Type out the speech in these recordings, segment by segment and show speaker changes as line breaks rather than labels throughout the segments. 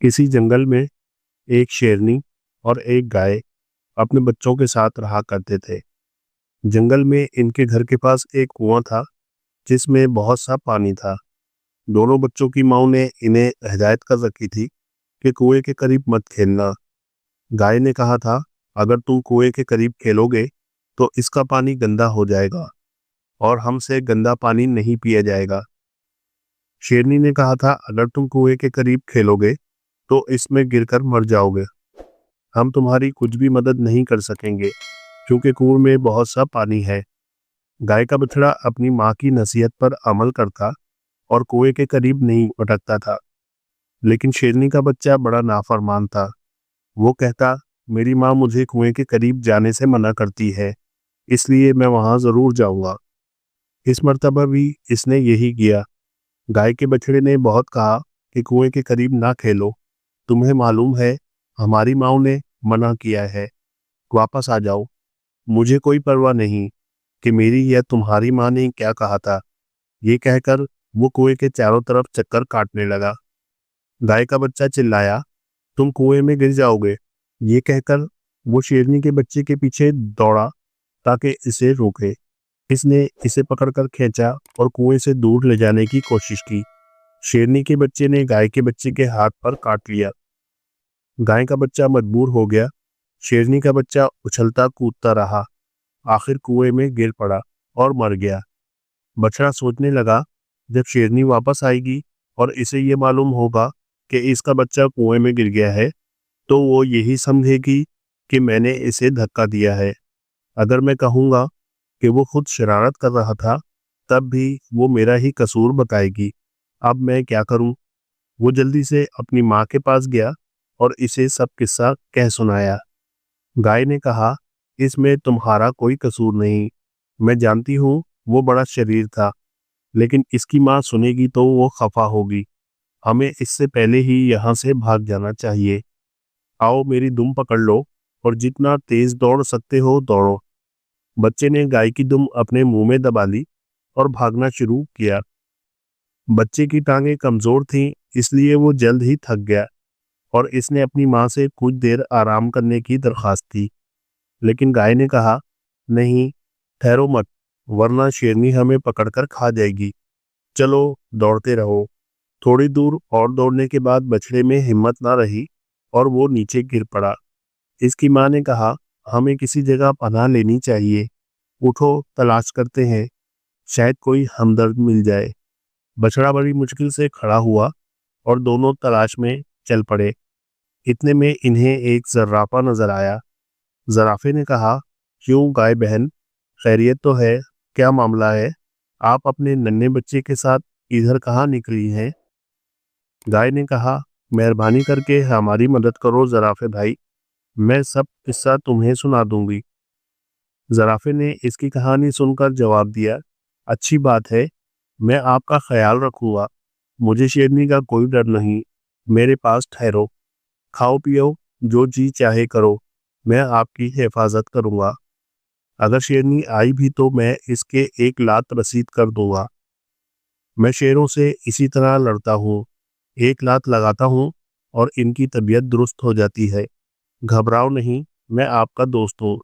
किसी जंगल में एक शेरनी और एक गाय अपने बच्चों के साथ रहा करते थे। जंगल में इनके घर के पास एक कुआं था जिसमें बहुत सा पानी था। दोनों बच्चों की माँ ने इन्हें हिदायत कर रखी थी कि कुएं के करीब मत खेलना। गाय ने कहा था, अगर तुम कुएं के करीब खेलोगे तो इसका पानी गंदा हो जाएगा और हमसे गंदा पानी नहीं पिया जाएगा। शेरनी ने कहा था, अगर तुम कुएं के करीब खेलोगे तो इसमें गिरकर मर जाओगे। हम तुम्हारी कुछ भी मदद नहीं कर सकेंगे क्योंकि कुएं में बहुत सा पानी है। गाय का बछड़ा अपनी माँ की नसीहत पर अमल करता और कुएं के करीब नहीं भटकता था। लेकिन शेरनी का बच्चा बड़ा नाफरमान था। वो कहता, मेरी माँ मुझे कुएं के करीब जाने से मना करती है, इसलिए मैं वहां जरूर जाऊंगा। इस मर्तबा भी इसने यही किया। गाय के बछड़े ने बहुत कहा कि कुएं के करीब ना खेलो, तुम्हें मालूम है हमारी माँ ने मना किया है, वापस आ जाओ। मुझे कोई परवाह नहीं कि मेरी या तुम्हारी माँ ने क्या कहा था। ये कहकर वो कुएं के चारों तरफ चक्कर काटने लगा। गाय का बच्चा चिल्लाया, तुम कुएं में गिर जाओगे। ये कहकर वो शेरनी के बच्चे के पीछे दौड़ा ताकि इसे रोके। इसने इसे पकड़कर खींचा और कुएं से दूर ले जाने की कोशिश की। शेरनी के बच्चे ने गाय के बच्चे के हाथ पर काट लिया। गाय का बच्चा मजबूर हो गया। शेरनी का बच्चा उछलता कूदता रहा, आखिर कुएं में गिर पड़ा और मर गया। बछड़ा सोचने लगा, जब शेरनी वापस आएगी और इसे ये मालूम होगा कि इसका बच्चा कुएं में गिर गया है तो वो यही समझेगी कि मैंने इसे धक्का दिया है। अगर मैं कहूँगा कि वो खुद शरारत कर रहा था तब भी वो मेरा ही कसूर बताएगी। अब मैं क्या करूं? वो जल्दी से अपनी माँ के पास गया और इसे सब किस्सा कह सुनाया। गाय ने कहा, इसमें तुम्हारा कोई कसूर नहीं। मैं जानती हूँ वो बड़ा शरीर था, लेकिन इसकी माँ सुनेगी तो वो खफा होगी। हमें इससे पहले ही यहाँ से भाग जाना चाहिए। आओ मेरी दुम पकड़ लो और जितना तेज दौड़ सकते हो दौड़ो। बच्चे ने गाय की दुम अपने मुंह में दबा ली और भागना शुरू किया। बच्चे की टांगें कमजोर थीं, इसलिए वो जल्द ही थक गया और इसने अपनी माँ से कुछ देर आराम करने की दरख्वास्त की। लेकिन गाय ने कहा, नहीं, ठहरो मत, वरना शेरनी हमें पकड़कर खा जाएगी। चलो दौड़ते रहो। थोड़ी दूर और दौड़ने के बाद बछड़े में हिम्मत ना रही और वो नीचे गिर पड़ा। इसकी माँ ने कहा, हमें किसी जगह पनाह लेनी चाहिए। उठो, तलाश करते हैं, शायद कोई हमदर्द मिल जाए। बछड़ा बड़ी मुश्किल से खड़ा हुआ और दोनों तलाश में चल पड़े। इतने में इन्हें एक जर्राफा नजर आया। जराफे ने कहा, क्यों गाय बहन, खैरियत तो है? क्या मामला है? आप अपने नन्हे बच्चे के साथ इधर कहाँ निकली हैं? गाय ने कहा, मेहरबानी करके हमारी मदद करो जराफे भाई, मैं सब किस्सा तुम्हें सुना दूंगी। जराफे ने इसकी कहानी सुनकर जवाब दिया, अच्छी बात है, मैं आपका ख्याल रखूंगा। मुझे शेरनी का कोई डर नहीं। मेरे पास ठहरो, खाओ पियो, जो जी चाहे करो, मैं आपकी हिफाजत करूंगा। अगर शेरनी आई भी तो मैं इसके एक लात रसीद कर दूंगा। मैं शेरों से इसी तरह लड़ता हूँ, एक लात लगाता हूँ और इनकी तबीयत दुरुस्त हो जाती है। घबराओ नहीं, मैं आपका दोस्त हूँ।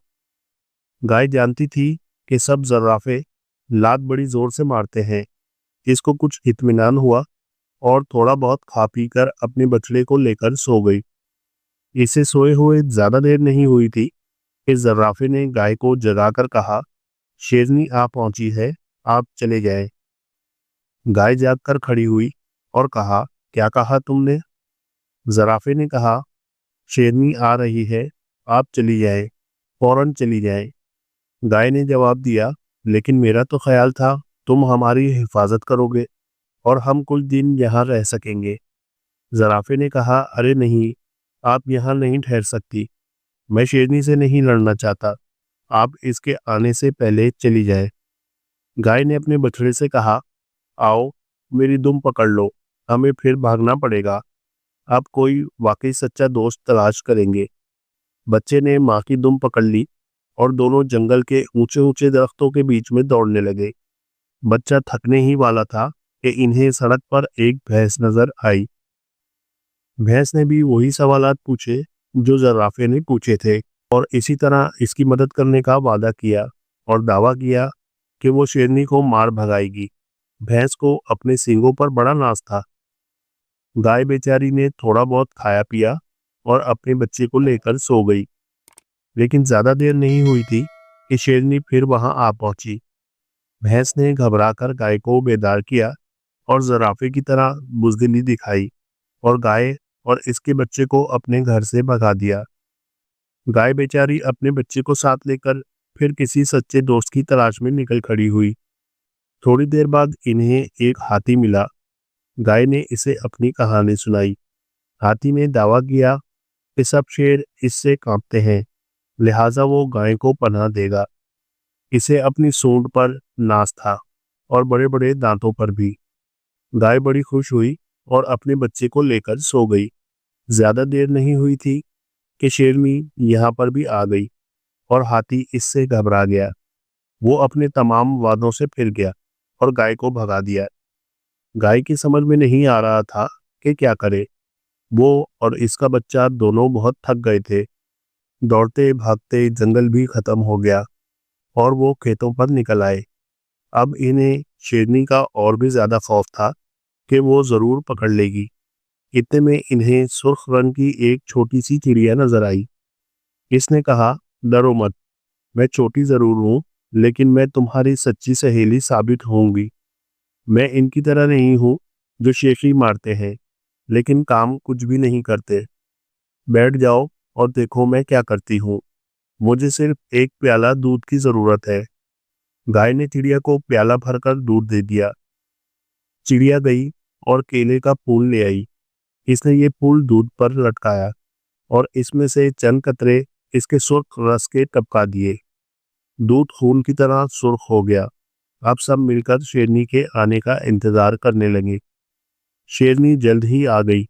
गाय जानती थी कि सब जर्राफे लात बड़ी जोर से मारते हैं। इसको कुछ इत्मीनान हुआ और थोड़ा बहुत खा पी कर अपने बछड़े को लेकर सो गई। इसे सोए हुए ज्यादा देर नहीं हुई थी कि जर्राफे ने गाय को जगाकर कहा, शेरनी आ पहुंची है, आप चले जाएं। गाय जागकर खड़ी हुई और कहा, क्या कहा तुमने? जराफे ने कहा, शेरनी आ रही है, आप चली जाएं, फौरन चली जाएं। गाय ने जवाब दिया, लेकिन मेरा तो ख्याल था तुम हमारी हिफाजत करोगे और हम कुछ दिन यहाँ रह सकेंगे। जराफे ने कहा, अरे नहीं, आप यहाँ नहीं ठहर सकती। मैं शेरनी से नहीं लड़ना चाहता, आप इसके आने से पहले चली जाए। गाय ने अपने बछड़े से कहा, आओ मेरी दुम पकड़ लो, हमें फिर भागना पड़ेगा। अब कोई वाकई सच्चा दोस्त तलाश करेंगे। बच्चे ने माँ की दुम पकड़ ली और दोनों जंगल के ऊंचे ऊंचे दरख्तों के बीच में दौड़ने लगे। बच्चा थकने ही वाला था कि इन्हें सड़क पर एक भैंस नजर आई। भैंस ने भी वही सवालात पूछे जो जराफे ने पूछे थे और इसी तरह इसकी मदद करने का वादा किया और दावा किया कि वो शेरनी को मार भगाएगी। भैंस को अपने सींगों पर बड़ा नाज था। गाय बेचारी ने थोड़ा बहुत खाया पिया और अपने बच्चे को लेकर सो गई। लेकिन ज्यादा देर नहीं हुई थी कि शेरनी फिर वहां आ पहुंची। भैंस ने घबराकर गाय को बेदार किया और जराफे की तरह बुजदिली दिखाई और गाय और इसके बच्चे को अपने घर से भगा दिया। गाय बेचारी अपने बच्चे को साथ लेकर फिर किसी सच्चे दोस्त की तलाश में निकल खड़ी हुई। थोड़ी देर बाद इन्हें एक हाथी मिला। गाय ने इसे अपनी कहानी सुनाई। हाथी ने दावा किया कि सब शेर इससे कांपते हैं, लिहाजा वो गाय को पनाह देगा। इसे अपनी सूंड पर नाज था और बड़े बड़े दांतों पर भी। गाय बड़ी खुश हुई और अपने बच्चे को लेकर सो गई। ज्यादा देर नहीं हुई थी कि शेरनी यहाँ पर भी आ गई और हाथी इससे घबरा गया। वो अपने तमाम वादों से फिर गया और गाय को भगा दिया। गाय की समझ में नहीं आ रहा था कि क्या करे। वो और इसका बच्चा दोनों बहुत थक गए थे। दौड़ते भागते जंगल भी खत्म हो गया और वो खेतों पर निकल आए। अब इन्हें शेरनी का और भी ज्यादा खौफ था कि वो जरूर पकड़ लेगी। इतने में इन्हें सुर्ख रंग की एक छोटी सी चिड़िया नजर आई। इसने कहा, डरो मत, मैं छोटी जरूर हूँ, लेकिन मैं तुम्हारी सच्ची सहेली साबित होऊंगी। मैं इनकी तरह नहीं हूँ जो शेखी मारते हैं लेकिन काम कुछ भी नहीं करते। बैठ जाओ और देखो मैं क्या करती हूँ। मुझे सिर्फ एक प्याला दूध की जरूरत है। गाय ने चिड़िया को प्याला भरकर दूध दे दिया। चिड़िया गई और केले का फूल ले आई। इसने ये फूल दूध पर लटकाया और इसमें से चंद कतरे इसके सुर्ख रस के टपका दिए। दूध खून की तरह सुर्ख हो गया। अब सब मिलकर शेरनी के आने का इंतजार करने लगे। शेरनी जल्द ही आ गई।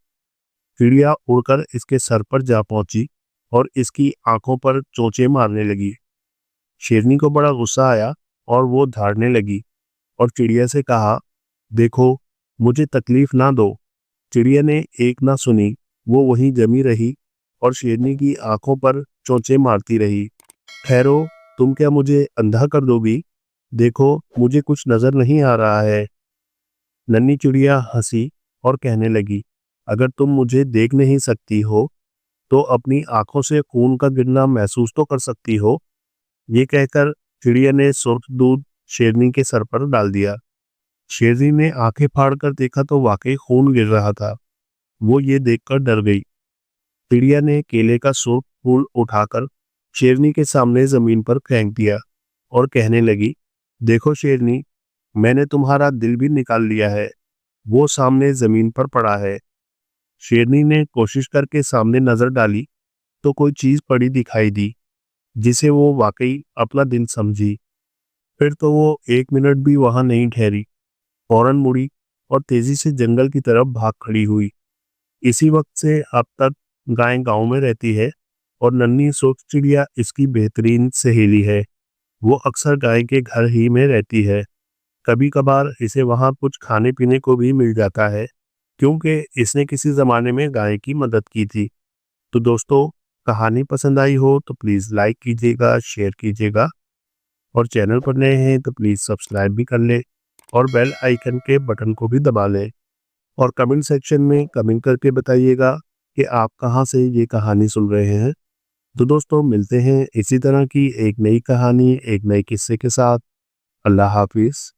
चिड़िया उड़कर इसके सर पर जा पहुंची और इसकी आंखों पर चोंचे मारने लगी। शेरनी को बड़ा गुस्सा आया और वो धाड़ने लगी और चिड़िया से कहा, देखो, मुझे तकलीफ ना दो। चिड़िया ने एक ना सुनी। वो वहीं जमी रही और शेरनी की आंखों पर चोंचे मारती रही। ठहरो, तुम क्या मुझे अंधा कर दोगी? देखो, मुझे कुछ नजर नहीं आ रहा है। नन्ही चिड़िया हंसी और कहने लगी, अगर तुम मुझे देख नहीं सकती हो तो अपनी आंखों से खून का गिरना महसूस तो कर सकती हो। ये कहकर चिड़िया ने सुर्ख दूध शेरनी के सर पर डाल दिया। शेरनी ने आंखें फाड़कर देखा तो वाकई खून गिर रहा था। वो ये देखकर डर गई। चिड़िया ने केले का सुर्ख फूल उठाकर शेरनी के सामने जमीन पर फेंक दिया और कहने लगी, देखो शेरनी, मैंने तुम्हारा दिल भी निकाल लिया है। वो सामने जमीन पर पड़ा है। शेरनी ने कोशिश करके सामने नजर डाली तो कोई चीज पड़ी दिखाई दी जिसे वो वाकई अपना दिल समझी। फिर तो वो एक मिनट भी वहां नहीं ठहरी, फौरन मुड़ी और तेजी से जंगल की तरफ भाग खड़ी हुई। इसी वक्त से अब तक गाय गांव में रहती है और नन्ही सोच चिड़िया इसकी बेहतरीन सहेली है। वो अक्सर गाय के घर ही में रहती है। कभी कभार इसे वहां कुछ खाने पीने को भी मिल जाता है क्योंकि इसने किसी जमाने में गाय की मदद की थी। तो दोस्तों, कहानी पसंद आई हो तो प्लीज़ लाइक कीजिएगा, शेयर कीजिएगा और चैनल पर नए हैं तो प्लीज़ सब्सक्राइब भी कर लें और बेल आइकन के बटन को भी दबा लें और कमेंट सेक्शन में कमेंट करके बताइएगा कि आप कहाँ से ये कहानी सुन रहे हैं। तो दोस्तों, मिलते हैं इसी तरह की एक नई कहानी, एक नए किस्से के साथ। अल्लाह हाफिज़।